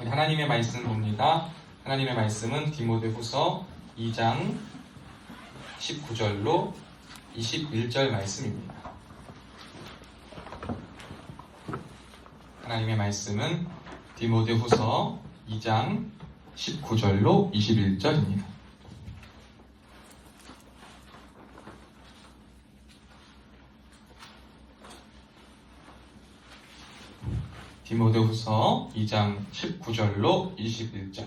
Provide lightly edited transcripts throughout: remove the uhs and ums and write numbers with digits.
우리 하나님의 말씀 봅니다. 하나님의 말씀은 디모데후서 2장 19절로 21절 말씀입니다. 하나님의 말씀은 디모데후서 2장 19절로 21절입니다. 디모데후서 2장 19절로 21절.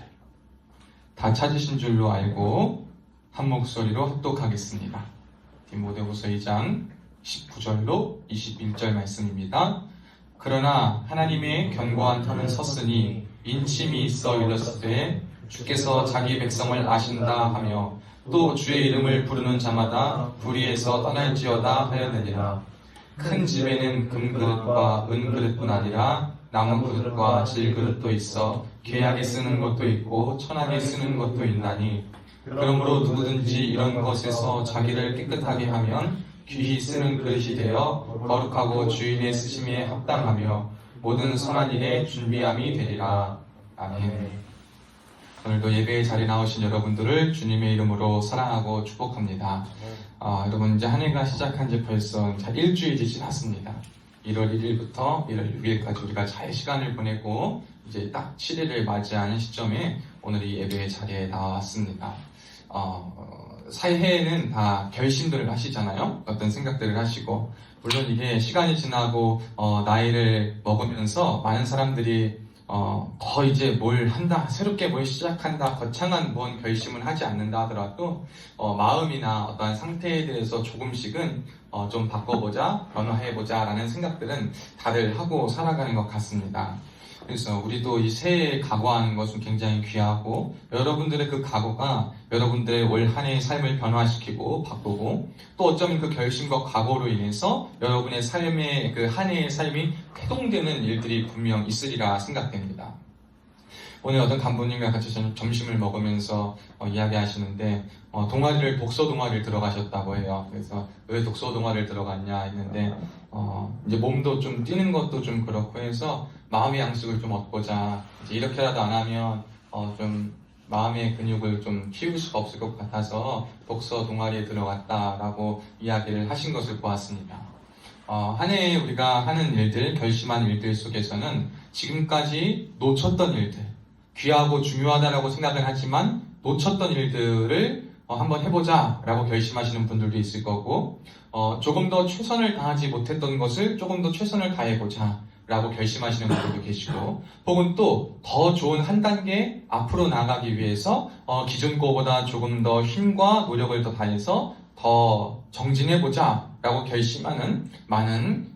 다 찾으신 줄로 알고 한 목소리로 합독하겠습니다. 디모데후서 2장 19절로 21절 말씀입니다. 그러나 하나님의 견고한 터는 섰으니 인침이 있어 이르렀을 때 주께서 자기 백성을 아신다 하며 또 주의 이름을 부르는 자마다 불의에서 떠날지어다 하였느니라. 큰 집에는 금그릇과 은그릇뿐 아니라 나무 그릇과 질그릇도 있어 귀하게 쓰는 것도 있고 천하게 쓰는 것도 있나니 그러므로 누구든지 이런 것에서 자기를 깨끗하게 하면 귀히 쓰는 그릇이 되어 거룩하고 주인의 쓰심에 합당하며 모든 선한 일에 준비함이 되리라. 아멘. 오늘도 예배의 자리에 나오신 여러분들을 주님의 이름으로 사랑하고 축복합니다. 여러분 이제 한 해가 시작한 지 벌써 일주일이 지났습니다. 1월 1일부터 1월 6일까지 우리가 잘 시간을 보내고 이제 딱 7일을 맞이하는 시점에 오늘 이 예배의 자리에 나왔습니다. 새해에는 다 결심들을 하시잖아요. 어떤 생각들을 하시고 물론 이게 시간이 지나고 나이를 먹으면서 많은 사람들이 더 이제 뭘 한다, 새롭게 뭘 시작한다, 거창한 뭔 결심을 하지 않는다 하더라도 마음이나 어떠한 상태에 대해서 조금씩은 좀 바꿔보자, 변화해보자 라는 생각들은 다들 하고 살아가는 것 같습니다. 그래서 우리도 이 새해에 각오하는 것은 굉장히 귀하고 여러분들의 그 각오가 여러분들의 올 한 해의 삶을 변화시키고 바꾸고 또 어쩌면 그 결심과 각오로 인해서 여러분의 삶의 그 한 해의 삶이 회동되는 일들이 분명 있으리라 생각됩니다. 오늘 어떤 간부님과 같이 점심을 먹으면서 이야기하시는데 독서 동아리를 들어가셨다고 해요. 그래서 왜 독서 동아리를 들어갔냐 했는데 이제 몸도 좀 뛰는 것도 좀 그렇고 해서 마음의 양식을 좀 얻고자 이제 이렇게라도 안 하면 좀 마음의 근육을 좀 키울 수가 없을 것 같아서 독서 동아리에 들어갔다라고 이야기를 하신 것을 보았습니다. 한 해에 우리가 하는 일들, 결심한 일들 속에서는 지금까지 놓쳤던 일들, 귀하고 중요하다라고 생각을 하지만 놓쳤던 일들을 한번 해보자 라고 결심하시는 분들도 있을 거고 조금 더 최선을 다하지 못했던 것을 조금 더 최선을 다해보자 라고 결심하시는 분들도 계시고 혹은 또 더 좋은 한 단계 앞으로 나가기 위해서 기존 거보다 조금 더 힘과 노력을 더 다해서 더 정진해보자 라고 결심하는 많은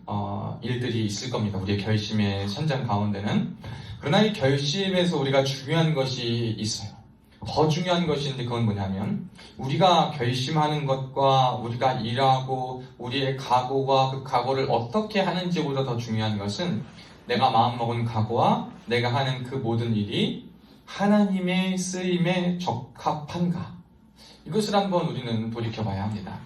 일들이 있을 겁니다. 우리의 결심의 현장 가운데는. 그러나 이 결심에서 우리가 중요한 것이 있어요. 더 중요한 것이 있는데 그건 뭐냐면 우리가 결심하는 것과 우리가 일하고 우리의 각오와 그 각오를 어떻게 하는지보다 더 중요한 것은 내가 마음먹은 각오와 내가 하는 그 모든 일이 하나님의 쓰임에 적합한가? 이것을 한번 우리는 돌이켜봐야 합니다.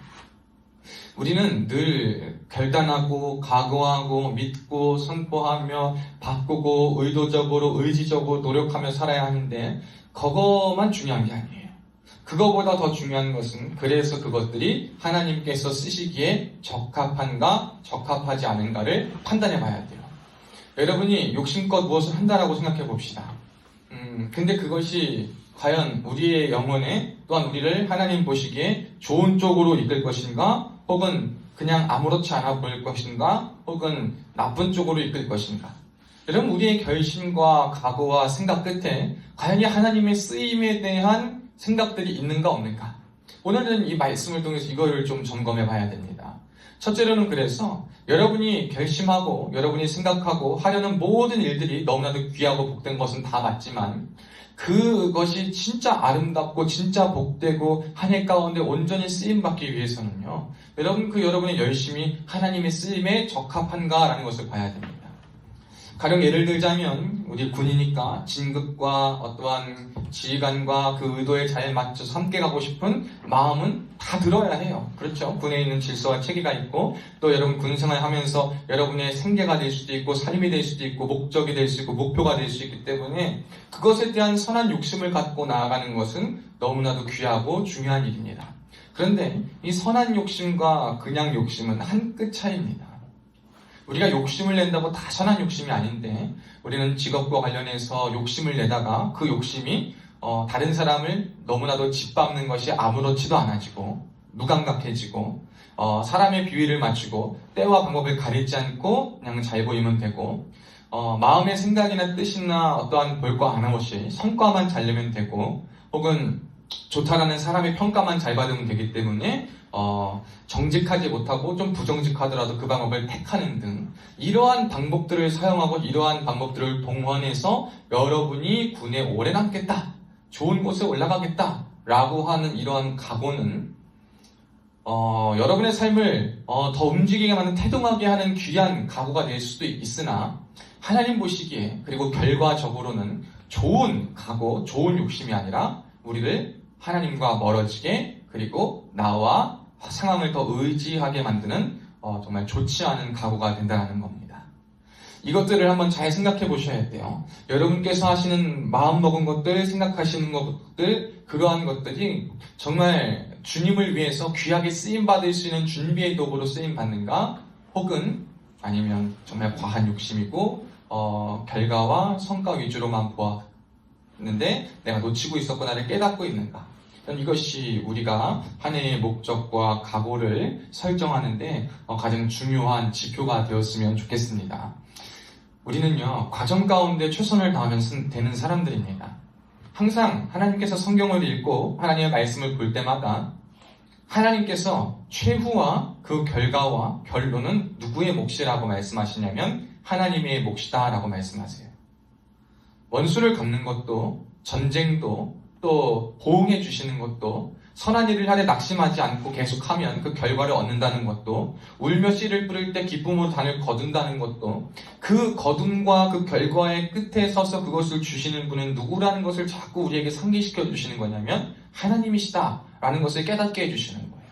우리는 늘 결단하고 각오하고 믿고 선포하며 바꾸고 의도적으로 의지적으로 노력하며 살아야 하는데 그거만 중요한 게 아니에요. 그거보다 더 중요한 것은 그래서 그것들이 하나님께서 쓰시기에 적합한가 적합하지 않은가를 판단해 봐야 돼요. 여러분이 욕심껏 무엇을 한다라고 생각해 봅시다. 근데 그것이 과연 우리의 영혼에 또한 우리를 하나님 보시기에 좋은 쪽으로 이끌 것인가 혹은 그냥 아무렇지 않아 보일 것인가 혹은 나쁜 쪽으로 이끌 것인가. 여러분 우리의 결심과 각오와 생각 끝에 과연 이 하나님의 쓰임에 대한 생각들이 있는가 없는가. 오늘은 이 말씀을 통해서 이거를 좀 점검해 봐야 됩니다. 첫째로는 그래서 여러분이 결심하고 여러분이 생각하고 하려는 모든 일들이 너무나도 귀하고 복된 것은 다 맞지만 그것이 진짜 아름답고 진짜 복되고 한 해 가운데 온전히 쓰임받기 위해서는요. 여러분의 열심이 하나님의 쓰임에 적합한가라는 것을 봐야 됩니다. 가령 예를 들자면 우리 군이니까 진급과 어떠한 지휘관과 그 의도에 잘 맞춰서 함께 가고 싶은 마음은 다 들어야 해요. 그렇죠? 군에 있는 질서와 체계가 있고 또 여러분 군생활 하면서 여러분의 생계가 될 수도 있고 삶이 될 수도 있고 목적이 될 수 있고 목표가 될 수 있기 때문에 그것에 대한 선한 욕심을 갖고 나아가는 것은 너무나도 귀하고 중요한 일입니다. 그런데 이 선한 욕심과 그냥 욕심은 한 끗 차이입니다. 우리가 욕심을 낸다고 다 선한 욕심이 아닌데 우리는 직업과 관련해서 욕심을 내다가 그 욕심이 다른 사람을 너무나도 짓밟는 것이 아무렇지도 않아지고 무감각해지고 사람의 비위를 맞추고 때와 방법을 가리지 않고 그냥 잘 보이면 되고 마음의 생각이나 뜻이나 어떠한 볼과 안 없이 성과만 잘 내면 되고 혹은 좋다라는 사람의 평가만 잘 받으면 되기 때문에 정직하지 못하고 좀 부정직하더라도 그 방법을 택하는 등 이러한 방법들을 사용하고 이러한 방법들을 동원해서 여러분이 군에 오래 남겠다, 좋은 곳에 올라가겠다 라고 하는 이러한 각오는 여러분의 삶을 더 움직이게 만든 태동하게 하는 귀한 각오가 될 수도 있으나 하나님 보시기에 그리고 결과적으로는 좋은 각오, 좋은 욕심이 아니라 우리를 하나님과 멀어지게 그리고 나와 상황을 더 의지하게 만드는 정말 좋지 않은 각오가 된다는 겁니다. 이것들을 한번 잘 생각해 보셔야 돼요. 여러분께서 하시는 마음먹은 것들, 생각하시는 것들, 그러한 것들이 정말 주님을 위해서 귀하게 쓰임받을 수 있는 준비의 도구로 쓰임받는가? 혹은 아니면 정말 과한 욕심이고 결과와 성과 위주로만 보았는데 내가 놓치고 있었구나를 깨닫고 있는가? 이것이 우리가 한 해의 목적과 각오를 설정하는데 가장 중요한 지표가 되었으면 좋겠습니다. 우리는요, 과정 가운데 최선을 다하면 되는 사람들입니다. 항상 하나님께서 성경을 읽고 하나님의 말씀을 볼 때마다 하나님께서 최후와 그 결과와 결론은 누구의 몫이라고 말씀하시냐면 하나님의 몫이다 라고 말씀하세요. 원수를 갚는 것도 전쟁도 또 보응해 주시는 것도 선한 일을 하되 낙심하지 않고 계속하면 그 결과를 얻는다는 것도 울며 씨를 뿌릴 때 기쁨으로 단을 거둔다는 것도 그 거둠과 그 결과의 끝에 서서 그것을 주시는 분은 누구라는 것을 자꾸 우리에게 상기시켜 주시는 거냐면 하나님이시다 라는 것을 깨닫게 해주시는 거예요.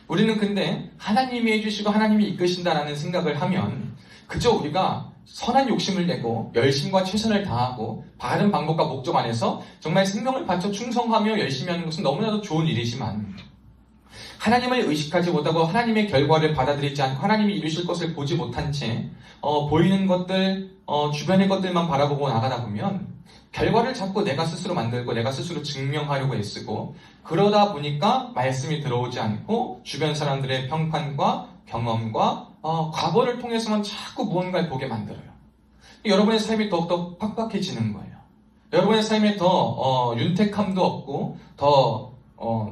우리는 근데 하나님이 해주시고 하나님이 이끄신다라는 생각을 하면 그저 우리가 선한 욕심을 내고 열심과 최선을 다하고 바른 방법과 목적 안에서 정말 생명을 바쳐 충성하며 열심히 하는 것은 너무나도 좋은 일이지만 하나님을 의식하지 못하고 하나님의 결과를 받아들이지 않고 하나님이 이루실 것을 보지 못한 채 보이는 것들, 주변의 것들만 바라보고 나가다 보면 결과를 자꾸 내가 스스로 만들고 내가 스스로 증명하려고 애쓰고 그러다 보니까 말씀이 들어오지 않고 주변 사람들의 평판과 경험과 과거를 통해서만 자꾸 무언가를 보게 만들어요. 여러분의 삶이 더욱더 팍팍해지는 거예요. 여러분의 삶에 더 윤택함도 없고 더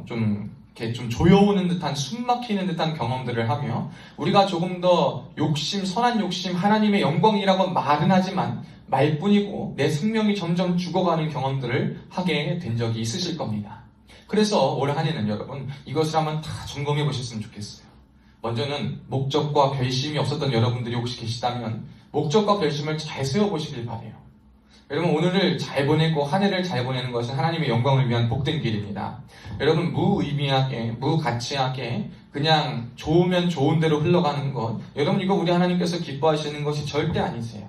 좀 조여오는 듯한 숨 막히는 듯한 경험들을 하며 우리가 조금 더 욕심, 선한 욕심, 하나님의 영광이라고 말은 하지만 말뿐이고 내 생명이 점점 죽어가는 경험들을 하게 된 적이 있으실 겁니다. 그래서 올 한 해는 여러분 이것을 한번 다 점검해 보셨으면 좋겠어요. 먼저는 목적과 결심이 없었던 여러분들이 혹시 계시다면 목적과 결심을 잘 세워보시길 바라요. 여러분 오늘을 잘 보내고 한 해를 잘 보내는 것은 하나님의 영광을 위한 복된 길입니다. 여러분 무의미하게 무가치하게 그냥 좋으면 좋은 대로 흘러가는 것 여러분 이거 우리 하나님께서 기뻐하시는 것이 절대 아니세요.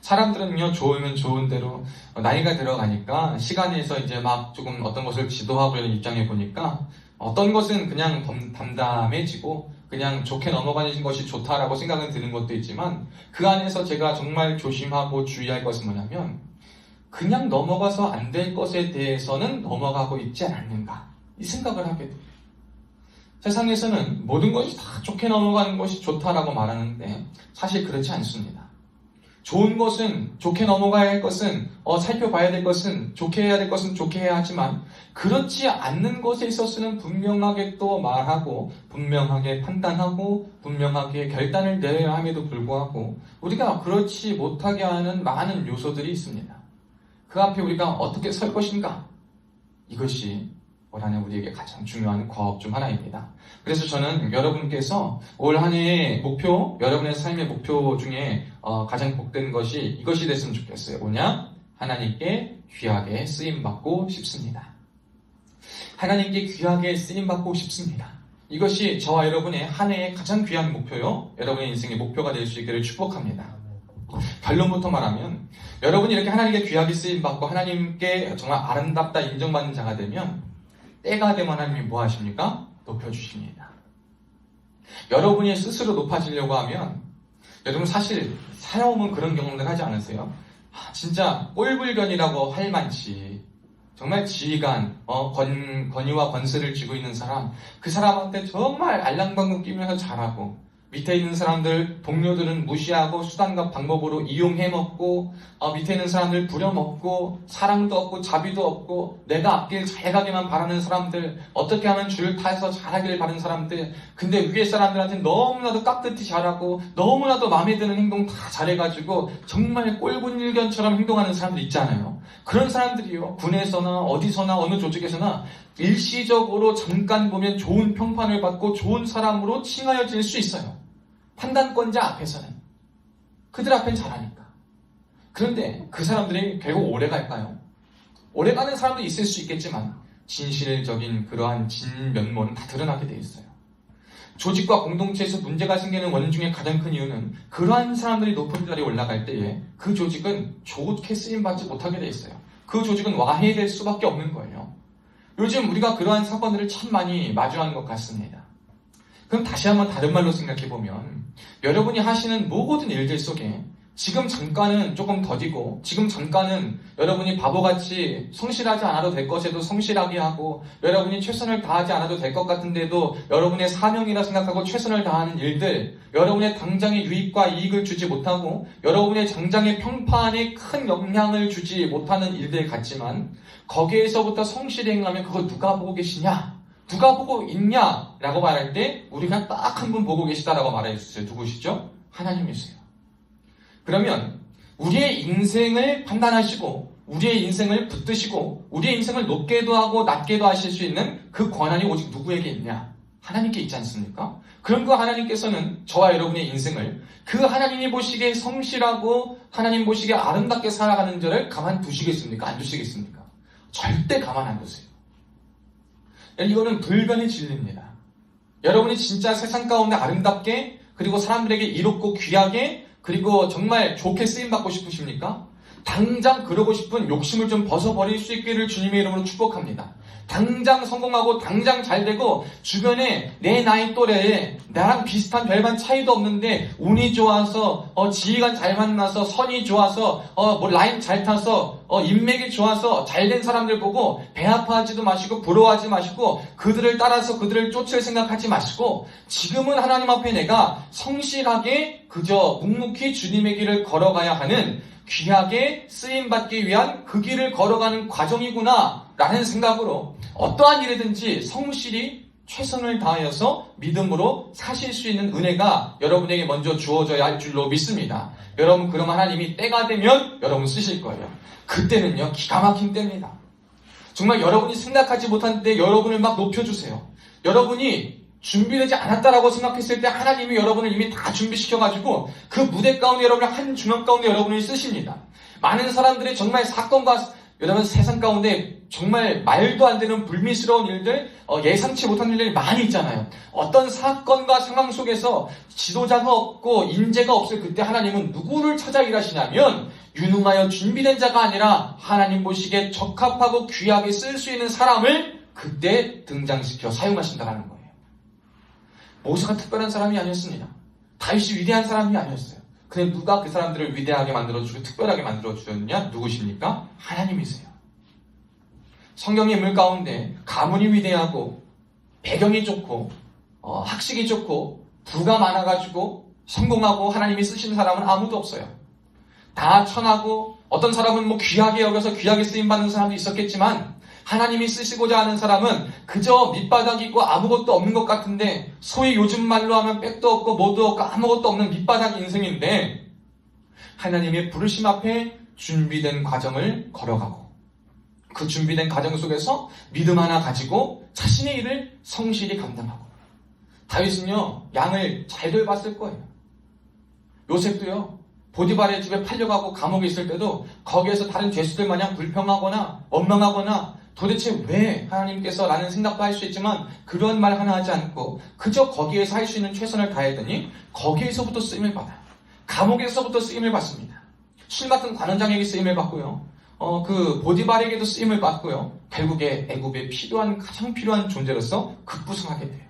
사람들은요 좋으면 좋은 대로 나이가 들어가니까 시간에서 이제 막 조금 어떤 것을 지도하고 이런 입장에 보니까 어떤 것은 그냥 담담해지고 그냥 좋게 넘어가는 것이 좋다라고 생각은 드는 것도 있지만 그 안에서 제가 정말 조심하고 주의할 것은 뭐냐면 그냥 넘어가서 안 될 것에 대해서는 넘어가고 있지 않는가 이 생각을 하게 돼요. 세상에서는 모든 것이 다 좋게 넘어가는 것이 좋다라고 말하는데 사실 그렇지 않습니다. 좋은 것은 좋게 넘어가야 할 것은 살펴봐야 될 것은 좋게 해야 될 것은 좋게 해야 하지만 그렇지 않는 것에 있어서는 분명하게 또 말하고 분명하게 판단하고 분명하게 결단을 내려야 함에도 불구하고 우리가 그렇지 못하게 하는 많은 요소들이 있습니다. 그 앞에 우리가 어떻게 설 것인가? 이것이 올 한 해 우리에게 가장 중요한 과업 중 하나입니다. 그래서 저는 여러분께서 올 한 해의 목표, 여러분의 삶의 목표 중에 가장 복된 것이 이것이 됐으면 좋겠어요. 뭐냐? 하나님께 귀하게 쓰임받고 싶습니다. 하나님께 귀하게 쓰임받고 싶습니다. 이것이 저와 여러분의 한 해의 가장 귀한 목표요. 여러분의 인생의 목표가 될 수 있기를 축복합니다. 결론부터 말하면 여러분이 이렇게 하나님께 귀하게 쓰임받고 하나님께 정말 아름답다 인정받는 자가 되면 때가 되면 하나님이 뭐 하십니까? 높여주십니다. 여러분이 스스로 높아지려고 하면 여러분 사실 살아오면 그런 경험들 하지 않으세요? 진짜 꼴불견이라고 할 만치 정말 지휘관, 권위와 권세를 쥐고 있는 사람, 그 사람한테 정말 알랑방구 끼면서 잘하고 밑에 있는 사람들, 동료들은 무시하고 수단과 방법으로 이용해먹고 밑에 있는 사람들 부려먹고 사랑도 없고 자비도 없고 내가 앞길 잘 가기만 바라는 사람들, 어떻게 하면 줄 타서 잘하길 바라는 사람들, 근데 위에 사람들한테 너무나도 깍듯이 잘하고 너무나도 마음에 드는 행동 다 잘해가지고 정말 꼴불견처럼 행동하는 사람들 있잖아요. 그런 사람들이요, 군에서나 어디서나 어느 조직에서나 일시적으로 잠깐 보면 좋은 평판을 받고 좋은 사람으로 칭하여질 수 있어요. 판단권자 앞에서는. 그들 앞엔 잘하니까. 그런데 그 사람들이 결국 오래 갈까요? 오래 가는 사람도 있을 수 있겠지만 진실적인 그러한 진면모는 다 드러나게 돼 있어요. 조직과 공동체에서 문제가 생기는 원인 중에 가장 큰 이유는 그러한 사람들이 높은 자리에 올라갈 때에 그 조직은 좋게 쓰임받지 못하게 돼 있어요. 그 조직은 와해될 수밖에 없는 거예요. 요즘 우리가 그러한 사건들을 참 많이 마주하는 것 같습니다. 그럼 다시 한번 다른 말로 생각해보면 여러분이 하시는 모든 일들 속에 지금 잠깐은 조금 더디고 지금 잠깐은 여러분이 바보같이 성실하지 않아도 될 것에도 성실하게 하고 여러분이 최선을 다하지 않아도 될 것 같은데도 여러분의 사명이라 생각하고 최선을 다하는 일들, 여러분의 당장의 유익과 이익을 주지 못하고 여러분의 당장의 평판에 큰 영향을 주지 못하는 일들 같지만 거기에서부터 성실히 행하면 그거 누가 보고 계시냐? 누가 보고 있냐? 라고 말할 때 우리가 딱 한 분 보고 계시다라고 말해주세요. 누구시죠? 하나님이세요. 그러면 우리의 인생을 판단하시고 우리의 인생을 붙드시고 우리의 인생을 높게도 하고 낮게도 하실 수 있는 그 권한이 오직 누구에게 있냐? 하나님께 있지 않습니까? 그럼 그 하나님께서는 저와 여러분의 인생을 그 하나님이 보시기에 성실하고 하나님 보시기에 아름답게 살아가는 자를 가만 두시겠습니까? 안 두시겠습니까? 절대 가만 안 두세요. 이거는 불변의 진리입니다. 여러분이 진짜 세상 가운데 아름답게 그리고 사람들에게 이롭고 귀하게 그리고 정말 좋게 쓰임받고 싶으십니까? 당장 그러고 싶은 욕심을 좀 벗어버릴 수 있기를 주님의 이름으로 축복합니다. 당장 성공하고 당장 잘되고 주변에 내 나이 또래에 나랑 비슷한 별반 차이도 없는데 운이 좋아서 지위가 잘 만나서 선이 좋아서 라인 잘 타서 인맥이 좋아서 잘된 사람들 보고 배 아파하지도 마시고 부러워하지 마시고 그들을 따라서 그들을 쫓을 생각하지 마시고 지금은 하나님 앞에 내가 성실하게 그저 묵묵히 주님의 길을 걸어가야 하는 귀하게 쓰임받기 위한 그 길을 걸어가는 과정이구나 라는 생각으로 어떠한 일이든지 성실히 최선을 다하여서 믿음으로 사실 수 있는 은혜가 여러분에게 먼저 주어져야 할 줄로 믿습니다. 여러분 그럼 하나님이 때가 되면 여러분 쓰실 거예요. 그때는요 기가 막힌 때입니다. 정말 여러분이 생각하지 못한 때 여러분을 막 높여주세요. 여러분이 준비되지 않았다라고 생각했을 때 하나님이 여러분을 이미 다 준비시켜가지고 그 무대 가운데 여러분을 한 중앙 가운데 여러분을 쓰십니다. 많은 사람들이 정말 사건과 여러분 세상 가운데 정말 말도 안 되는 불미스러운 일들, 예상치 못한 일들이 많이 있잖아요. 어떤 사건과 상황 속에서 지도자가 없고 인재가 없을 그때 하나님은 누구를 찾아 일하시냐면 유능하여 준비된 자가 아니라 하나님 보시기에 적합하고 귀하게 쓸 수 있는 사람을 그때 등장시켜 사용하신다는 거예요. 모세가 특별한 사람이 아니었습니다. 다윗이 위대한 사람이 아니었어요. 근데 누가 그 사람들을 위대하게 만들어주고 특별하게 만들어주셨느냐? 누구십니까? 하나님이세요. 성경의 인물 가운데 가문이 위대하고 배경이 좋고 학식이 좋고 부가 많아가지고 성공하고 하나님이 쓰신 사람은 아무도 없어요. 다 천하고 어떤 사람은 귀하게 여겨서 귀하게 쓰임받는 사람도 있었겠지만 하나님이 쓰시고자 하는 사람은 그저 밑바닥이고 아무것도 없는 것 같은데 소위 요즘 말로 하면 백도 없고 뭐도 없고 아무것도 없는 밑바닥 인생인데 하나님의 부르심 앞에 준비된 과정을 걸어가고 그 준비된 가정 속에서 믿음 하나 가지고 자신의 일을 성실히 감당하고, 다윗은요 양을 잘 돌봤을 거예요. 요셉도요 보디발의 집에 팔려가고 감옥에 있을 때도 거기에서 다른 죄수들 마냥 불평하거나 원망하거나 도대체 왜 하나님께서 라는 생각도 할 수 있지만 그런 말 하나 하지 않고 그저 거기에서 할 수 있는 최선을 다했더니 거기에서부터 쓰임을 받아요. 감옥에서부터 쓰임을 받습니다. 술 맡은 관원장에게 쓰임을 받고요. 그 보디발에게도 쓰임을 받고요. 결국에 애굽에 가장 필요한 존재로서 급부상하게 돼요.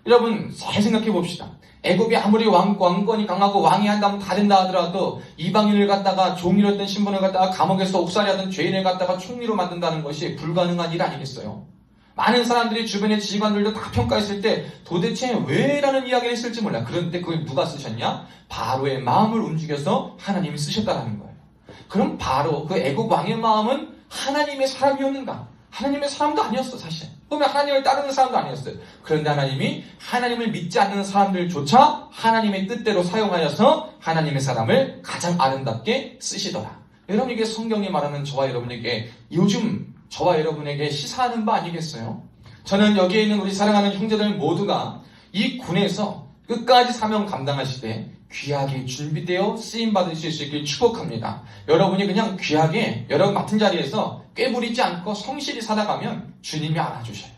여러분 잘 생각해 봅시다. 애굽이 아무리 왕권이 강하고 왕이 한다면 다 된다 하더라도 이방인을 갖다가 종이로 했던 신분을 갖다가 감옥에서 옥살이하던 죄인을 갖다가 총리로 만든다는 것이 불가능한 일 아니겠어요? 많은 사람들이 주변의 지휘관들도 다 평가했을 때 도대체 왜? 라는 이야기를 했을지 몰라. 그런데 그걸 누가 쓰셨냐? 바로의 마음을 움직여서 하나님이 쓰셨다는 거예요. 그럼 바로 그 애굽 왕의 마음은 하나님의 사람이었는가? 하나님의 사람도 아니었어 사실. 그러면 하나님을 따르는 사람도 아니었어요. 그런데 하나님이 하나님을 믿지 않는 사람들조차 하나님의 뜻대로 사용하여서 하나님의 사람을 가장 아름답게 쓰시더라. 여러분 이게 성경이 말하는 저와 여러분에게 요즘 저와 여러분에게 시사하는 바 아니겠어요? 저는 여기에 있는 우리 사랑하는 형제들 모두가 이 군에서 끝까지 사명 감당하시되 귀하게 준비되어 쓰임받으실 수 있길 축복합니다. 여러분이 그냥 귀하게 여러분 맡은 자리에서 꾀부리지 않고 성실히 살아가면 주님이 알아주셔요.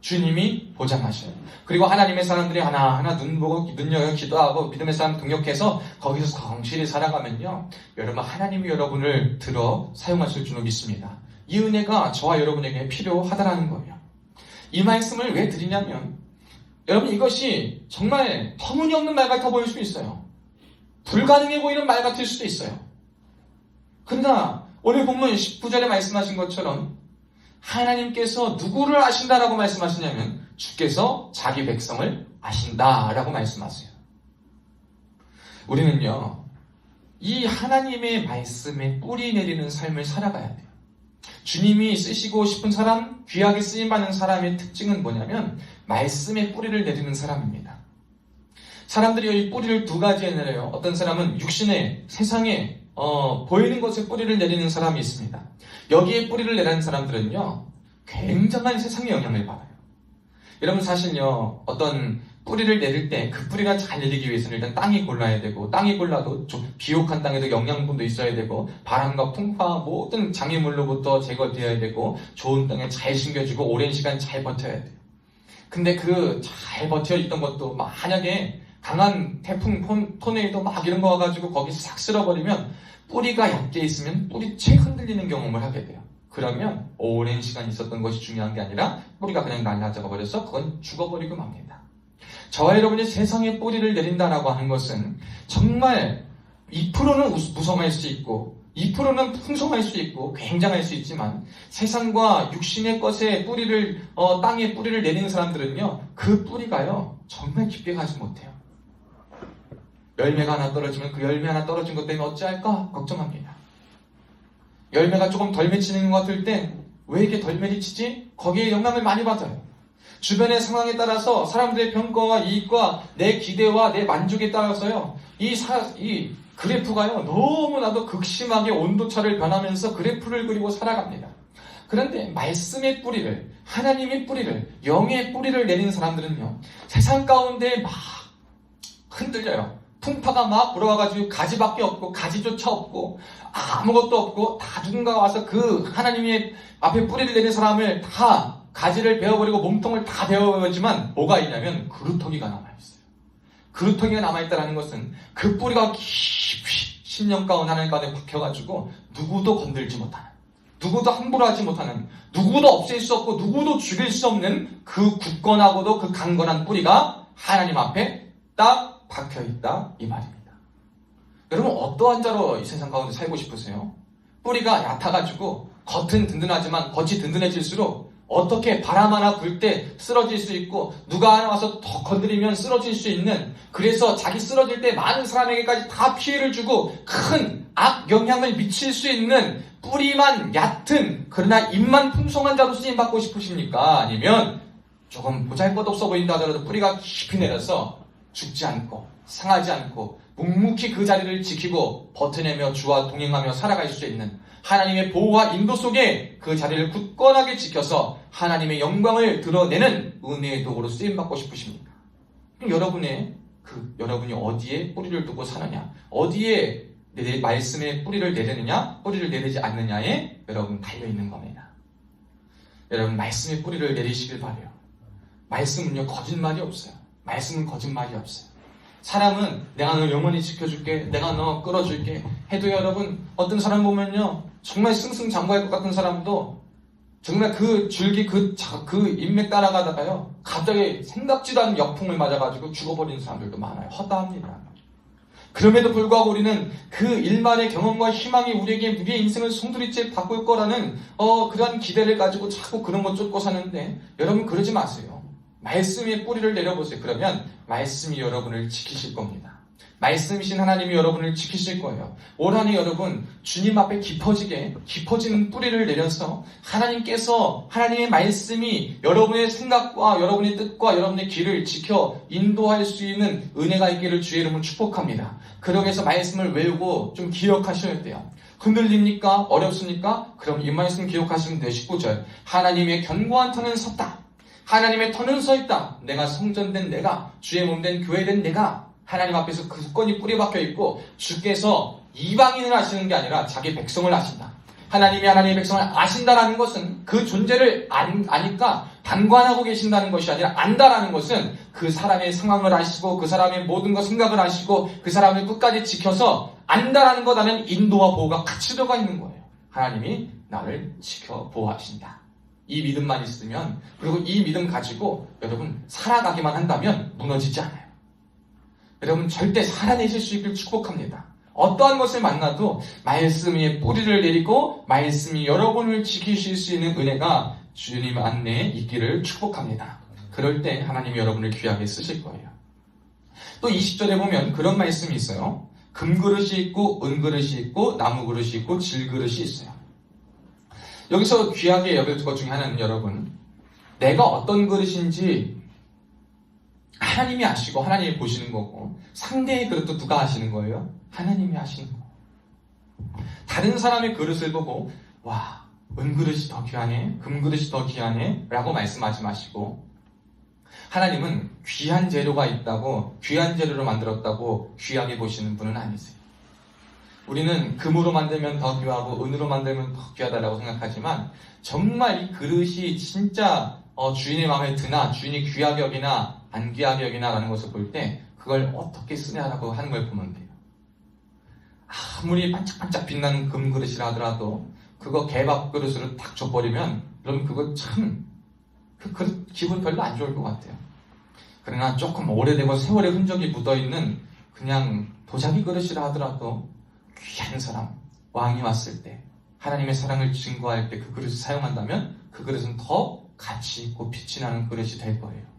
주님이 보장하셔요. 그리고 하나님의 사람들이 하나하나 눈보고 눈여겨 기도하고 믿음의 사람 동역해서 거기서 성실히 살아가면요, 여러분 하나님이 여러분을 들어 사용하실 줄로 믿습니다. 이 은혜가 저와 여러분에게 필요하다라는 거예요. 이 말씀을 왜 드리냐면 여러분 이것이 정말 터무니없는 말 같아 보일 수 있어요. 불가능해 보이는 말 같을 수도 있어요. 그러나 오늘 본문 19절에 말씀하신 것처럼 하나님께서 누구를 아신다라고 말씀하시냐면 주께서 자기 백성을 아신다라고 말씀하세요. 우리는요 이 하나님의 말씀에 뿌리 내리는 삶을 살아가야 돼요. 주님이 쓰시고 싶은 사람, 귀하게 쓰임받는 사람의 특징은 뭐냐면 말씀에 뿌리를 내리는 사람입니다. 사람들이 이 뿌리를 두 가지에 내려요. 어떤 사람은 육신의 세상에 보이는 것에 뿌리를 내리는 사람이 있습니다. 여기에 뿌리를 내리는 사람들은요 굉장한 세상의 영향을 받아요. 여러분 사실요 어떤 뿌리를 내릴 때 그 뿌리가 잘 내리기 위해서는 일단 땅이 골라야 되고, 땅이 골라도 좀 비옥한 땅에도 영양분도 있어야 되고, 바람과 풍파 모든 장애물로부터 제거되어야 되고, 좋은 땅에 잘 심겨지고 오랜 시간 잘 버텨야 돼요. 근데 그 잘 버텨 있던 것도 만약에 강한 태풍, 토네이도 막 이런 거 와가지고 거기서 싹 쓸어버리면 뿌리가 얕게 있으면 뿌리채 흔들리는 경험을 하게 돼요. 그러면 오랜 시간 있었던 것이 중요한 게 아니라 뿌리가 그냥 날라져 버려서 그건 죽어버리고 맙니다. 저와 여러분이 세상에 뿌리를 내린다라고 하는 것은 정말 2%는 무성할 수 있고 2%는 풍성할 수 있고 굉장할 수 있지만 세상과 육신의 것에 뿌리를 땅에 뿌리를 내리는 사람들은요 그 뿌리가요 정말 깊게 가지 못해요. 열매가 하나 떨어지면 그 열매 하나 떨어진 것 때문에 어찌할까 걱정합니다. 열매가 조금 덜 맺히는 것 같을 땐 왜 이렇게 덜 맺히지? 거기에 영향을 많이 받아요. 주변의 상황에 따라서 사람들의 평가와 이익과 내 기대와 내 만족에 따라서요 이 그래프가요 너무나도 극심하게 온도차를 변하면서 그래프를 그리고 살아갑니다. 그런데 말씀의 뿌리를, 하나님의 뿌리를, 영의 뿌리를 내리는 사람들은요 세상 가운데 막 흔들려요. 풍파가 막 불어와가지고 가지밖에 없고 가지조차 없고 아무것도 없고 다 누군가가 와서 그 하나님의 앞에 뿌리를 내린 사람을 다 가지를 베어버리고 몸통을 다 베어버리지만 뭐가 있냐면 그루터기가 남아있어요. 그루터기가 남아있다는 것은 그 뿌리가 깊이 10년 가운 하나님 가운데 박혀가지고 누구도 건들지 못하는, 누구도 함부로 하지 못하는, 누구도 없앨 수 없고 누구도 죽일 수 없는 그 굳건하고도 그 강건한 뿌리가 하나님 앞에 딱 박혀있다 이 말입니다. 여러분 어떠한 자로 이 세상 가운데 살고 싶으세요? 뿌리가 얕아가지고 겉은 든든하지만 겉이 든든해질수록 어떻게 바람 하나 불 때 쓰러질 수 있고 누가 하나 와서 더 건드리면 쓰러질 수 있는, 그래서 자기 쓰러질 때 많은 사람에게까지 다 피해를 주고 큰 악영향을 미칠 수 있는 뿌리만 얕은 그러나 입만 풍성한 자로 쓰임받고 싶으십니까? 아니면 조금 보잘것없어 보인다 하더라도 뿌리가 깊이 내려서 죽지 않고 상하지 않고 묵묵히 그 자리를 지키고 버텨내며 주와 동행하며 살아갈 수 있는 하나님의 보호와 인도 속에 그 자리를 굳건하게 지켜서 하나님의 영광을 드러내는 은혜의 도구로 쓰임받고 싶으십니까? 여러분이 어디에 뿌리를 두고 사느냐, 어디에 내 말씀에 뿌리를 내리느냐, 뿌리를 내리지 않느냐에 여러분 달려있는 겁니다. 여러분, 말씀에 뿌리를 내리시길 바라요. 말씀은요, 거짓말이 없어요. 말씀은 거짓말이 없어요. 사람은 내가 너 영원히 지켜줄게, 내가 너 끌어줄게 해도 여러분, 어떤 사람 보면요, 정말 승승장구할 것 같은 사람도 정말 그 줄기, 그 인맥 따라가다가요, 갑자기 생각지도 않은 역풍을 맞아가지고 죽어버리는 사람들도 많아요. 허다합니다. 그럼에도 불구하고 우리는 그 일만의 경험과 희망이 우리의 인생을 송두리째 바꿀 거라는 그러한 기대를 가지고 자꾸 그런 것 쫓고 사는데, 여러분 그러지 마세요. 말씀에 뿌리를 내려보세요. 그러면 말씀이 여러분을 지키실 겁니다. 말씀이신 하나님이 여러분을 지키실 거예요. 올 한해 여러분, 주님 앞에 깊어지는 뿌리를 내려서 하나님께서, 하나님의 말씀이 여러분의 생각과 여러분의 뜻과 여러분의 길을 지켜 인도할 수 있는 은혜가 있기를 주의 이름으로 축복합니다. 그러기 위해서 말씀을 외우고 좀 기억하셔야 돼요. 흔들립니까? 어렵습니까? 그럼 이 말씀 기억하시면 돼요. 19절. 하나님의 견고한 터는 섰다. 하나님의 터는 서 있다. 내가 성전된 내가, 주의 몸된 교회된 내가 하나님 앞에서 굳건히 뿌리 박혀 있고, 주께서 이방인을 아시는 게 아니라 자기 백성을 아신다. 하나님이 하나님의 백성을 아신다라는 것은 그 존재를 아니까 방관하고 계신다는 것이 아니라, 안다라는 것은 그 사람의 상황을 아시고 그 사람의 모든 것 생각을 아시고 그 사람을 끝까지 지켜서 안다라는 것 안에는 인도와 보호가 같이 들어가 있는 거예요. 하나님이 나를 지켜 보호하신다. 이 믿음만 있으면, 그리고 이 믿음 가지고 여러분 살아가기만 한다면 무너지지 않아요. 여러분 절대 살아내실 수 있길 축복합니다. 어떠한 것을 만나도 말씀 위에 뿌리를 내리고 말씀이 여러분을 지키실 수 있는 은혜가 주님 안내에 있기를 축복합니다. 그럴 때 하나님이 여러분을 귀하게 쓰실 거예요. 또 20절에 보면 그런 말씀이 있어요. 금그릇이 있고 은그릇이 있고 나무그릇이 있고 질그릇이 있어요. 여기서 귀하게 여길 것 중에 하나는 여러분, 내가 어떤 그릇인지 하나님이 아시고 하나님이 보시는 거고, 상대의 그릇도 누가 아시는 거예요? 하나님이 아시는 거예요. 다른 사람의 그릇을 보고 와, 은그릇이 더 귀하네, 금그릇이 더 귀하네 라고 말씀하지 마시고, 하나님은 귀한 재료가 있다고, 귀한 재료로 만들었다고 귀하게 보시는 분은 아니세요. 우리는 금으로 만들면 더 귀하고 은으로 만들면 더 귀하다라고 생각하지만, 정말 이 그릇이 진짜 주인의 마음에 드나, 주인이 귀하게 여기나 안 귀하게 여기나 라는 것을 볼 때 그걸 어떻게 쓰냐라고 하는 걸 보면 돼요. 아무리 반짝반짝 빛나는 금그릇이라 하더라도 그거 개밥 그릇으로 딱 줘버리면 그럼 그거 참 그 그릇 기분 별로 안 좋을 것 같아요. 그러나 조금 오래되고 세월의 흔적이 묻어있는 그냥 도자기 그릇이라 하더라도 귀한 사람, 왕이 왔을 때 하나님의 사랑을 증거할 때 그 그릇을 사용한다면 그 그릇은 더 가치 있고 빛이 나는 그릇이 될 거예요.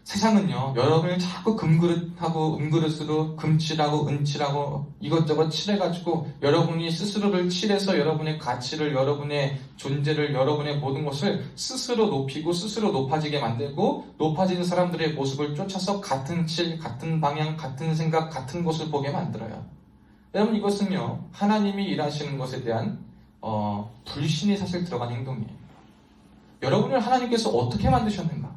세상은요, 여러분을 자꾸 금그릇하고 은그릇으로 금칠하고 은칠하고 이것저것 칠해가지고 여러분이 스스로를 칠해서 여러분의 가치를, 여러분의 존재를, 여러분의 모든 것을 스스로 높이고 스스로 높아지게 만들고, 높아지는 사람들의 모습을 쫓아서 같은 칠, 같은 방향, 같은 생각, 같은 곳을 보게 만들어요. 여러분, 이것은요, 하나님이 일하시는 것에 대한 불신이 사실 들어간 행동이에요. 여러분을 하나님께서 어떻게 만드셨는가?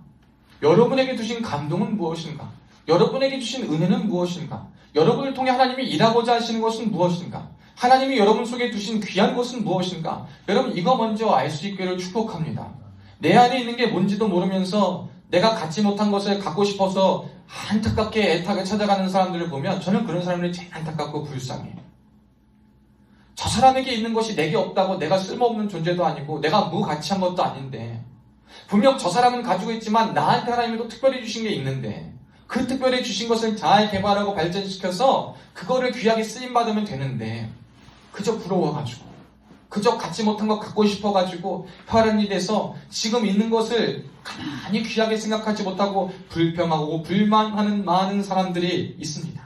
여러분에게 주신 감동은 무엇인가? 여러분에게 주신 은혜는 무엇인가? 여러분을 통해 하나님이 일하고자 하시는 것은 무엇인가? 하나님이 여러분 속에 두신 귀한 것은 무엇인가? 여러분, 이거 먼저 알 수 있기를 축복합니다. 내 안에 있는 게 뭔지도 모르면서 내가 갖지 못한 것을 갖고 싶어서 안타깝게 애타게 찾아가는 사람들을 보면 저는 그런 사람들이 제일 안타깝고 불쌍해요. 저 사람에게 있는 것이 내게 없다고 내가 쓸모없는 존재도 아니고 내가 무가치한 것도 아닌데, 분명 저 사람은 가지고 있지만 나한테 하나님이 또 특별히 주신 게 있는데 그 특별히 주신 것을 잘 개발하고 발전시켜서 그거를 귀하게 쓰임받으면 되는데, 그저 부러워가지고 그저 갖지 못한 거 갖고 싶어가지고 혈안이 돼서 지금 있는 것을 가만히 귀하게 생각하지 못하고 불평하고 불만하는 많은 사람들이 있습니다.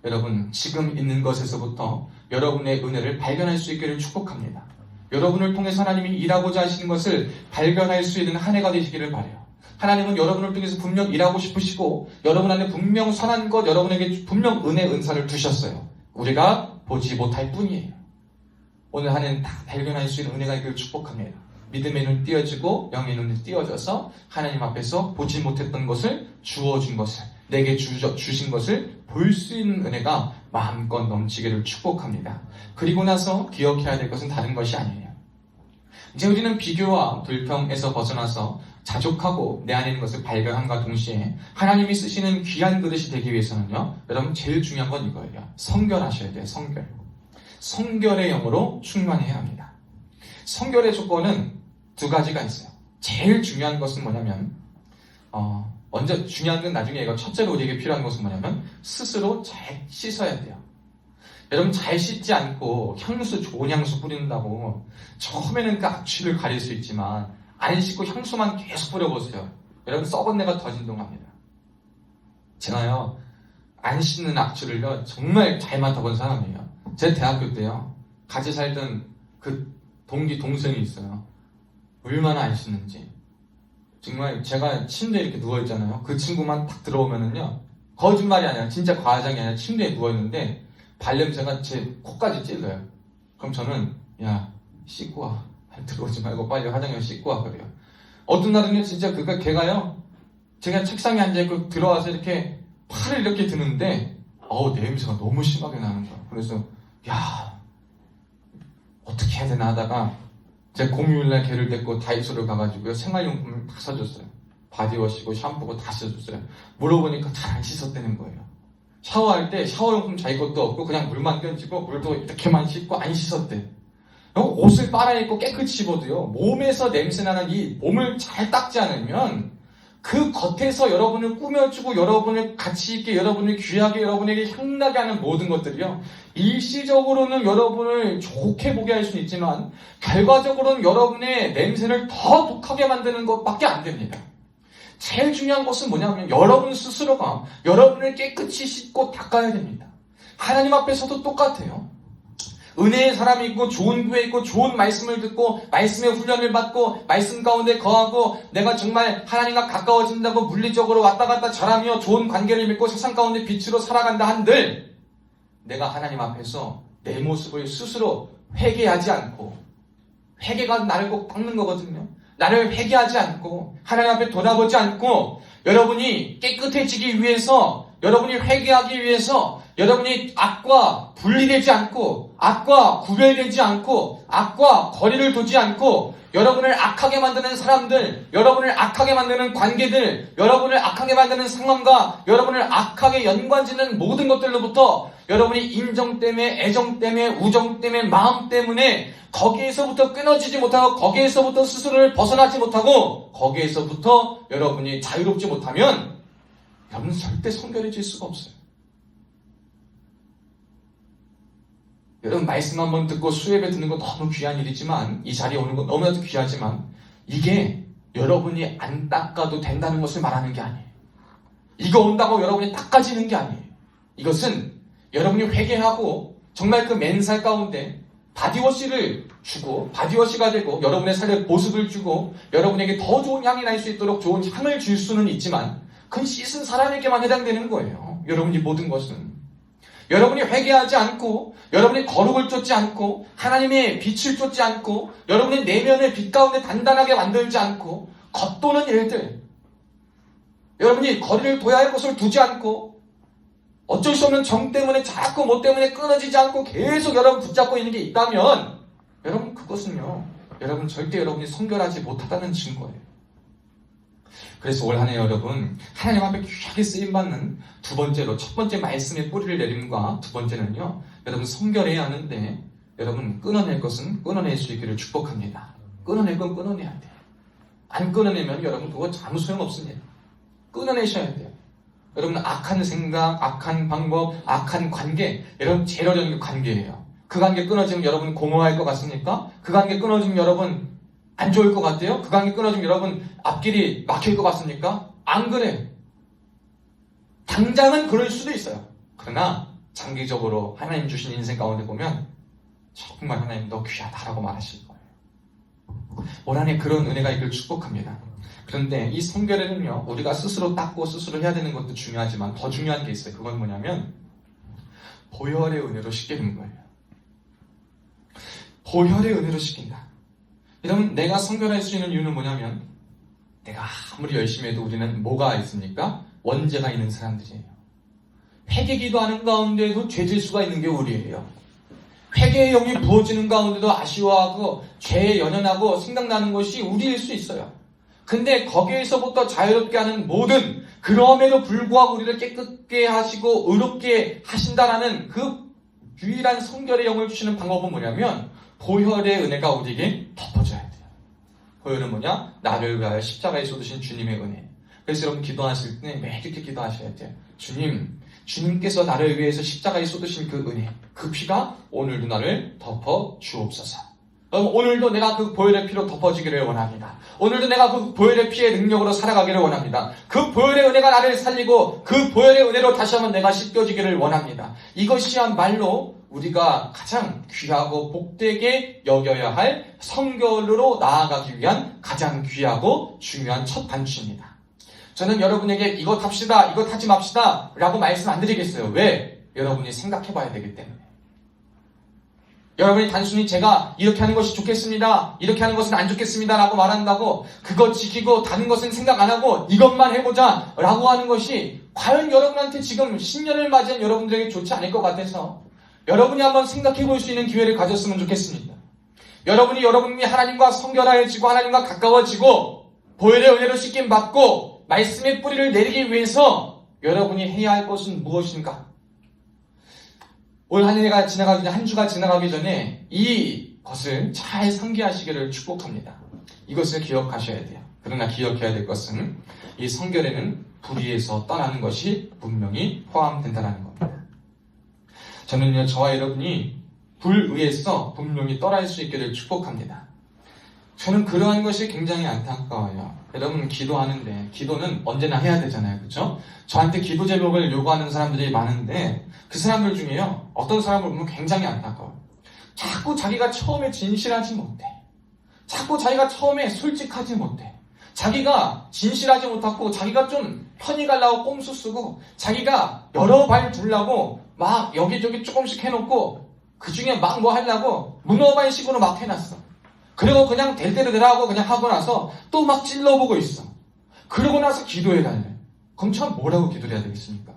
여러분, 지금 있는 것에서부터 여러분의 은혜를 발견할 수 있기를 축복합니다. 여러분을 통해서 하나님이 일하고자 하시는 것을 발견할 수 있는 한 해가 되시기를 바라요. 하나님은 여러분을 통해서 분명 일하고 싶으시고 여러분 안에 분명 선한 것, 여러분에게 분명 은혜, 은사를 두셨어요. 우리가 보지 못할 뿐이에요. 오늘 한 해는 다 발견할 수 있는 은혜가 있기를 축복합니다. 믿음의 눈 띄어지고 영의 눈이 띄어져서 하나님 앞에서 보지 못했던 것을 주어준 것을 내게 주신 것을 볼 수 있는 은혜가 마음껏 넘치기를 축복합니다. 그리고 나서 기억해야 될 것은 다른 것이 아니에요. 이제 우리는 비교와 불평에서 벗어나서 자족하고 내 안에 있는 것을 발견함과 동시에 하나님이 쓰시는 귀한 그릇이 되기 위해서는요, 여러분 제일 중요한 건 이거예요. 성결하셔야 돼요. 성결의 영으로 충만해야 합니다. 성결의 조건은 두 가지가 있어요. 제일 중요한 것은 뭐냐면 먼저 중요한 건 나중에 이거 첫째로 우리에게 필요한 것은 뭐냐면 스스로 잘 씻어야 돼요. 여러분 잘 씻지 않고 향수 좋은 향수 뿌린다고 처음에는 그 악취를 가릴 수 있지만 안 씻고 향수만 계속 뿌려보세요. 여러분 썩은 내가 더 진동합니다. 제가요 안 씻는 악취를요 정말 잘 맡아본 사람이에요. 제 대학교 때요 같이 살던 그 동생이 있어요. 얼마나 안 씻는지. 정말 제가 침대에 이렇게 누워있잖아요. 그 친구만 딱 들어오면은요 거짓말이 아니라 진짜 과장이 아니라 침대에 누워있는데 발냄새가 제 코까지 찔러요. 그럼 저는 야 씻고 와. 들어오지 말고 빨리 화장실 씻고 와 그래요. 어떤 날은요 진짜 걔가요 제가 책상에 앉아있고 들어와서 이렇게 팔을 이렇게 드는데 냄새가 너무 심하게 나는 거야. 그래서 야 어떻게 해야 되나 하다가 제가 공휴일날 걔를 데리고 다이소를 가가지고요 생활용품을 다 사줬어요. 바디워시고 샴푸고 다 사줬어요. 물어보니까 잘 안 씻었다는 거예요. 샤워할 때 샤워용품 자기 것도 없고 그냥 물만 던지고 물도 이렇게만 씻고 안 씻었대. 옷을 빨아입고 깨끗이 입어도요 몸에서 냄새나는 이 몸을 잘 닦지 않으면 그 겉에서 여러분을 꾸며주고 여러분을 가치 있게 여러분을 귀하게 여러분에게 향나게 하는 모든 것들이요 일시적으로는 여러분을 좋게 보게 할 수는 있지만 결과적으로는 여러분의 냄새를 더 독하게 만드는 것밖에 안 됩니다. 제일 중요한 것은 뭐냐면 여러분 스스로가 여러분을 깨끗이 씻고 닦아야 됩니다. 하나님 앞에서도 똑같아요. 은혜의 사람이 있고 좋은 교회 있고 좋은 말씀을 듣고 말씀의 훈련을 받고 말씀 가운데 거하고 내가 정말 하나님과 가까워진다고 물리적으로 왔다 갔다 잘하며 좋은 관계를 맺고 세상 가운데 빛으로 살아간다 한들 내가 하나님 앞에서 내 모습을 스스로 회개하지 않고 회개가 나를 꼭 닦는 거거든요. 나를 회개하지 않고 하나님 앞에 돌아보지 않고 여러분이 깨끗해지기 위해서 여러분이 회개하기 위해서 여러분이 악과 분리되지 않고 악과 구별되지 않고 악과 거리를 두지 않고 여러분을 악하게 만드는 사람들, 여러분을 악하게 만드는 관계들, 여러분을 악하게 만드는 상황과 여러분을 악하게 연관짓는 모든 것들로부터 여러분이 인정 때문에 애정 때문에 우정 때문에 마음 때문에 거기에서부터 끊어지지 못하고 거기에서부터 스스로를 벗어나지 못하고 거기에서부터 여러분이 자유롭지 못하면 여러분 절대 성결해질 수가 없어요. 여러분 말씀 한번 듣고 수예배 듣는 거 너무 귀한 일이지만 이 자리에 오는 건 너무나도 귀하지만 이게 여러분이 안 닦아도 된다는 것을 말하는 게 아니에요. 이거 온다고 여러분이 닦아지는 게 아니에요. 이것은 여러분이 회개하고 정말 그 맨살 가운데 바디워시를 주고 바디워시가 되고 여러분의 삶에 보습을 주고 여러분에게 더 좋은 향이 날 수 있도록 좋은 향을 줄 수는 있지만 그건 씻은 사람에게만 해당되는 거예요. 여러분이 모든 것은 여러분이 회개하지 않고 여러분이 거룩을 쫓지 않고 하나님의 빛을 쫓지 않고 여러분의 내면을 빛 가운데 단단하게 만들지 않고 겉도는 일들 여러분이 거리를 둬야 할 것을 두지 않고 어쩔 수 없는 정 때문에 자꾸 뭐 때문에 끊어지지 않고 계속 여러분 붙잡고 있는 게 있다면 여러분 그것은요 여러분 절대 여러분이 성결하지 못하다는 증거예요. 그래서 올 한 해 여러분 하나님 앞에 귀하게 쓰임받는 두 번째로 첫 번째 말씀의 뿌리를 내림과 두 번째는요 여러분 성결해야 하는데 여러분 끊어낼 것은 끊어낼 수 있기를 축복합니다. 끊어낼 건 끊어내야 돼요. 안 끊어내면 여러분 그거 아무 소용없습니다. 끊어내셔야 돼요. 여러분 악한 생각, 악한 방법, 악한 관계 여러분 제일 어려운 게 관계예요. 그 관계 끊어지면 여러분 공허할 것 같습니까? 그 관계 끊어지면 여러분 안 좋을 것 같아요? 그 관계 끊어지면 여러분 앞길이 막힐 것 같습니까? 안 그래. 당장은 그럴 수도 있어요. 그러나 장기적으로 하나님 주신 인생 가운데 보면 정말 하나님 너 귀하다라고 말하실 거예요. 올 한 해 그런 은혜가 있기를 축복합니다. 그런데 이 성결에는요 우리가 스스로 닦고 스스로 해야 되는 것도 중요하지만 더 중요한 게 있어요. 그건 뭐냐면 보혈의 은혜로 쉽게 되는 거예요. 보혈의 은혜로 시킨다. 여러분, 내가 성결할 수 있는 이유는 뭐냐면 내가 아무리 열심히 해도 우리는 뭐가 있습니까? 원죄가 있는 사람들이에요. 회개기도하는 가운데에도 죄질수가 있는 게 우리예요. 회개의 영이 부어지는 가운데도 아쉬워하고 죄에 연연하고 생각나는 것이 우리일 수 있어요. 근데 거기에서부터 자유롭게 하는 모든, 그럼에도 불구하고 우리를 깨끗게 하시고 의롭게 하신다라는 그 유일한 성결의 영을 주시는 방법은 뭐냐면 보혈의 은혜가 우리에게 덮어져야 돼요. 보혈은 뭐냐? 나를 위하여 십자가에 쏟으신 주님의 은혜. 그래서 여러분 기도하실 때 매일 이렇게 기도하셔야 돼요. 주님께서 나를 위해서 십자가에 쏟으신 그 은혜, 그 피가 오늘도 나를 덮어 주옵소서. 오늘도 내가 그 보혈의 피로 덮어지기를 원합니다. 오늘도 내가 그 보혈의 피의 능력으로 살아가기를 원합니다. 그 보혈의 은혜가 나를 살리고 그 보혈의 은혜로 다시 한번 내가 씻겨지기를 원합니다. 이것이야말로 우리가 가장 귀하고 복되게 여겨야 할 성결로 나아가기 위한 가장 귀하고 중요한 첫 단추입니다. 저는 여러분에게 이것 합시다, 이것 하지 맙시다 라고 말씀 안 드리겠어요. 왜? 여러분이 생각해 봐야 되기 때문에. 여러분이 단순히 제가 이렇게 하는 것이 좋겠습니다, 이렇게 하는 것은 안 좋겠습니다 라고 말한다고 그거 지키고 다른 것은 생각 안 하고 이것만 해보자 라고 하는 것이 과연 여러분한테 지금 신년을 맞이한 여러분들에게 좋지 않을 것 같아서 여러분이 한번 생각해 볼 수 있는 기회를 가졌으면 좋겠습니다. 여러분이 하나님과 성결해지고 하나님과 가까워지고 보혈의 은혜로 씻김 받고 말씀의 뿌리를 내리기 위해서 여러분이 해야 할 것은 무엇인가? 올 한 해가 지나가기 전에, 한 주가 지나가기 전에 이것을 잘 상기하시기를 축복합니다. 이것을 기억하셔야 돼요. 그러나 기억해야 될 것은 이 성결에는 불의에서 떠나는 것이 분명히 포함된다는 겁니다. 저는요, 저와 여러분이 불의에서 분명히 떠날 수 있기를 축복합니다. 저는 그러한 것이 굉장히 안타까워요. 여러분 기도하는데 기도는 언제나 해야 되잖아요. 그렇죠? 저한테 기도 제목을 요구하는 사람들이 많은데 그 사람들 중에요, 어떤 사람을 보면 굉장히 안타까워요. 자꾸 자기가 처음에 진실하지 못해. 자꾸 자기가 처음에 솔직하지 못해. 자기가 진실하지 못하고 자기가 좀 편히 가려고 꼼수 쓰고 자기가 여러 발 둘라고 막 여기저기 조금씩 해놓고 그 중에 막 뭐 하려고 문어발식으로 막 해놨어. 그리고 그냥 될 대로 되라고 그냥 하고 나서 또 막 찔러보고 있어. 그러고 나서 기도해달래. 그럼 참 뭐라고 기도를 해야 되겠습니까?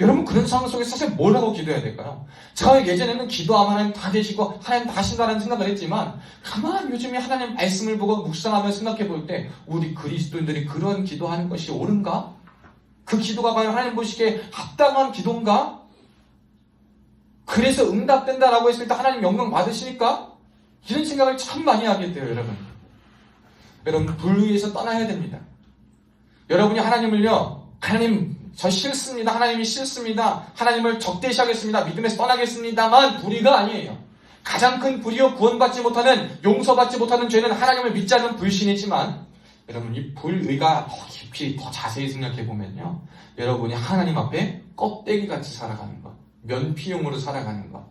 여러분 그런 상황 속에 사실 뭐라고 기도해야 될까요? 제가 예전에는 기도하면 하나님 다 되시고 하나님 다 하신다는 생각을 했지만 가만히 요즘에 하나님 말씀을 보고 묵상하며 생각해 볼 때 우리 그리스도인들이 그런 기도하는 것이 옳은가? 그 기도가 과연 하나님 보시기에 합당한 기도인가? 그래서 응답된다라고 했을 때 하나님 영광 받으시니까? 이런 생각을 참 많이 하게 돼요, 여러분. 여러분, 불의에서 떠나야 됩니다. 여러분이 하나님을요, 하나님, 저 싫습니다. 하나님이 싫습니다. 하나님을 적대시하겠습니다. 믿음에서 떠나겠습니다만 불의가 아니에요. 가장 큰 불의요, 구원받지 못하는, 용서받지 못하는 죄는 하나님을 믿지 않는 불신이지만, 여러분, 이 불의가 더 깊이, 더 자세히 생각해보면요, 여러분이 하나님 앞에 껍데기같이 살아가는 것. 면피용으로 살아가는 것.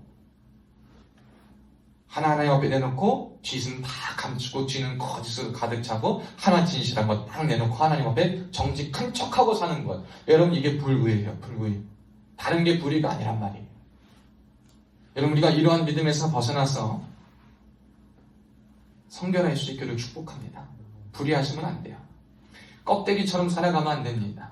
하나님 앞에 내놓고 짓은 다 감추고 쥐는 거짓으로 가득 차고 하나 진실한 것 딱 내놓고 하나님 앞에 정직한 척하고 사는 것. 여러분 이게 불의예요. 불의. 다른 게 불의가 아니란 말이에요. 여러분 우리가 이러한 믿음에서 벗어나서 성결할 수 있기를 축복합니다. 불의하시면 안 돼요. 껍데기처럼 살아가면 안 됩니다.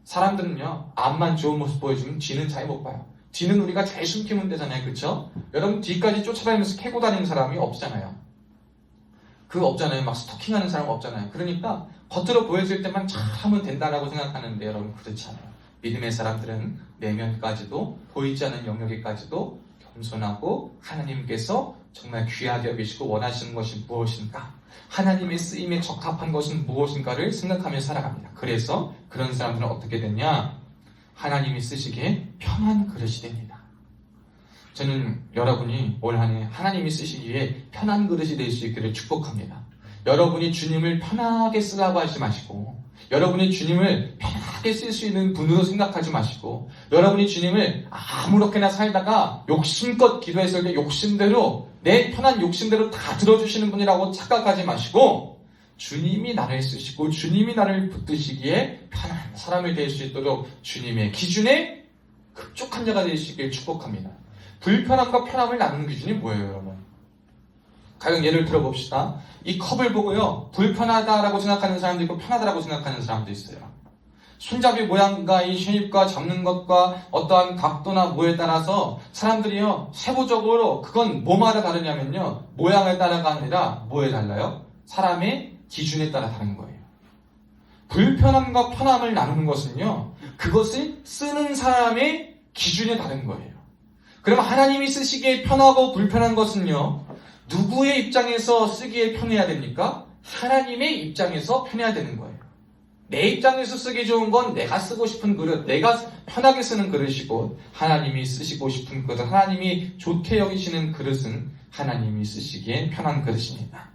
사람들은요, 앞만 좋은 모습 보여주면 뒤는 잘 못 봐요. 뒤는 우리가 잘 숨기면 되잖아요. 그렇죠? 여러분 뒤까지 쫓아다니면서 캐고 다니는 사람이 없잖아요. 그거 없잖아요. 막 스토킹하는 사람 없잖아요. 그러니까 겉으로 보여질 때만 잘하면 된다라고 생각하는데 여러분 그렇지 않아요. 믿음의 사람들은 내면까지도 보이지 않는 영역에까지도 겸손하고 하나님께서 정말 귀하게 여기시고 원하시는 것이 무엇인가, 하나님의 쓰임에 적합한 것은 무엇인가를 생각하며 살아갑니다. 그래서 그런 사람들은 어떻게 되냐? 하나님이 쓰시기에 편한 그릇이 됩니다. 저는 여러분이 올 한 해 하나님이 쓰시기에 편한 그릇이 될 수 있기를 축복합니다. 여러분이 주님을 편하게 쓰라고 하지 마시고, 여러분이 주님을 편하게 쓸 수 있는 분으로 생각하지 마시고, 여러분이 주님을 아무렇게나 살다가 욕심껏 기도했을 때 욕심대로, 내 편한 욕심대로 다 들어주시는 분이라고 착각하지 마시고, 주님이 나를 쓰시고 주님이 나를 붙드시기에 편한 사람이 될 수 있도록 주님의 기준에 급족한 자가 되시길 축복합니다. 불편함과 편함을 나누는 기준이 뭐예요, 여러분? 가령 예를 들어봅시다. 이 컵을 보고요, 불편하다라고 생각하는 사람도 있고 편하다라고 생각하는 사람도 있어요. 손잡이 모양과 이 쉐입과 잡는 것과 어떠한 각도나 뭐에 따라서 사람들이요, 세부적으로 그건 뭐마다 다르냐면요, 모양에 따라가 아니라 뭐에 달라요? 사람의 기준에 따라 다른 거예요. 불편함과 편함을 나누는 것은요, 그것을 쓰는 사람의 기준에 다른 거예요. 그럼 하나님이 쓰시기에 편하고 불편한 것은요, 누구의 입장에서 쓰기에 편해야 됩니까? 하나님의 입장에서 편해야 되는 거예요. 내 입장에서 쓰기 좋은 건 내가 쓰고 싶은 그릇, 내가 편하게 쓰는 그릇이고, 하나님이 쓰시고 싶은 그릇, 하나님이 좋게 여기시는 그릇은 하나님이 쓰시기에 편한 그릇입니다.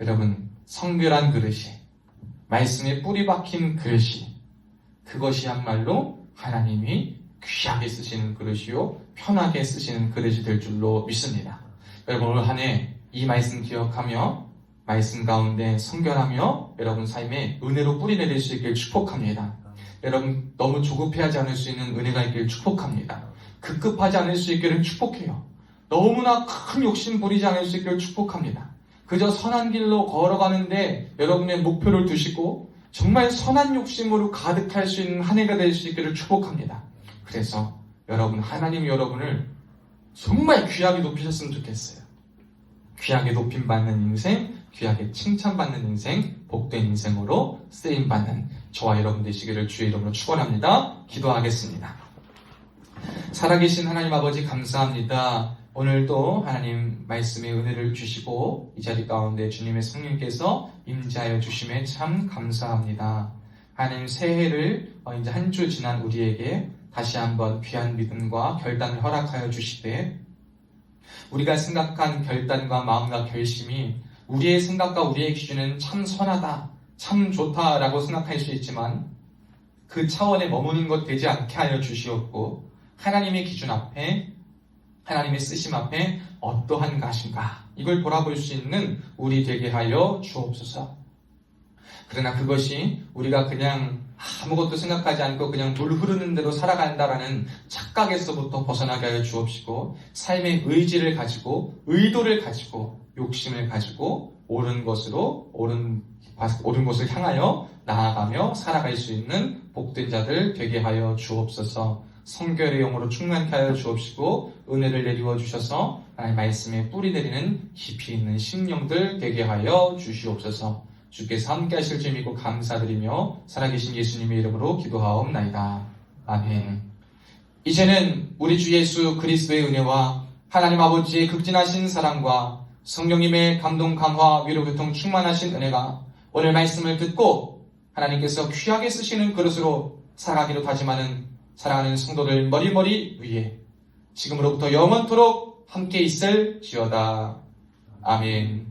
여러분, 성결한 그릇이, 말씀에 뿌리 박힌 그릇이, 그것이야말로 하나님이 귀하게 쓰시는 그릇이요, 편하게 쓰시는 그릇이 될 줄로 믿습니다. 여러분, 오늘 한 해 이 말씀 기억하며 말씀 가운데 성결하며 여러분 삶에 은혜로 뿌리 내릴 수 있길 축복합니다. 여러분, 너무 조급해하지 않을 수 있는 은혜가 있길 축복합니다. 급급하지 않을 수 있기를 축복해요. 너무나 큰 욕심 부리지 않을 수 있기를 축복합니다. 그저 선한 길로 걸어가는데 여러분의 목표를 두시고 정말 선한 욕심으로 가득할 수 있는 한 해가 될 수 있기를 축복합니다. 그래서 여러분, 하나님이 여러분을 정말 귀하게 높이셨으면 좋겠어요. 귀하게 높임받는 인생, 귀하게 칭찬받는 인생, 복된 인생으로 쓰임받는 저와 여러분 되시기를 주의 이름으로 축원합니다. 기도하겠습니다. 살아계신 하나님 아버지 감사합니다. 오늘도 하나님 말씀의 은혜를 주시고 이 자리 가운데 주님의 성령께서 임재하여 주심에 참 감사합니다. 하나님, 새해를 이제 한 주 지난 우리에게 다시 한번 귀한 믿음과 결단을 허락하여 주시되, 우리가 생각한 결단과 마음과 결심이 우리의 생각과 우리의 기준은 참 선하다, 참 좋다라고 생각할 수 있지만 그 차원에 머무는 것 되지 않게 하여 주시옵고, 하나님의 기준 앞에, 하나님의 쓰심 앞에 어떠한 것인가, 이걸 돌아볼 수 있는 우리 되게 하여 주옵소서. 그러나 그것이 우리가 그냥 아무것도 생각하지 않고 그냥 물 흐르는 대로 살아간다라는 착각에서부터 벗어나게 하여 주옵시고, 삶의 의지를 가지고, 의도를 가지고, 욕심을 가지고 옳은 것으로 옳은 곳을 향하여 나아가며 살아갈 수 있는 복된 자들 되게 하여 주옵소서. 성결의 영으로 충만케 하여 주옵시고 은혜를 내리워 주셔서 하나님 말씀에 뿌리 내리는 깊이 있는 심령들 되게 하여 주시옵소서. 주께서 함께 하실 줄 믿고 감사드리며 살아계신 예수님의 이름으로 기도하옵나이다. 아멘. 이제는 우리 주 예수 그리스도의 은혜와 하나님 아버지의 극진하신 사랑과 성령님의 감동, 감화, 위로, 교통 충만하신 은혜가 오늘 말씀을 듣고 하나님께서 귀하게 쓰시는 그릇으로 살아가기로 다짐하는 사랑하는 성도들 머리머리 위에 지금으로부터 영원토록 함께 있을지어다. 아멘.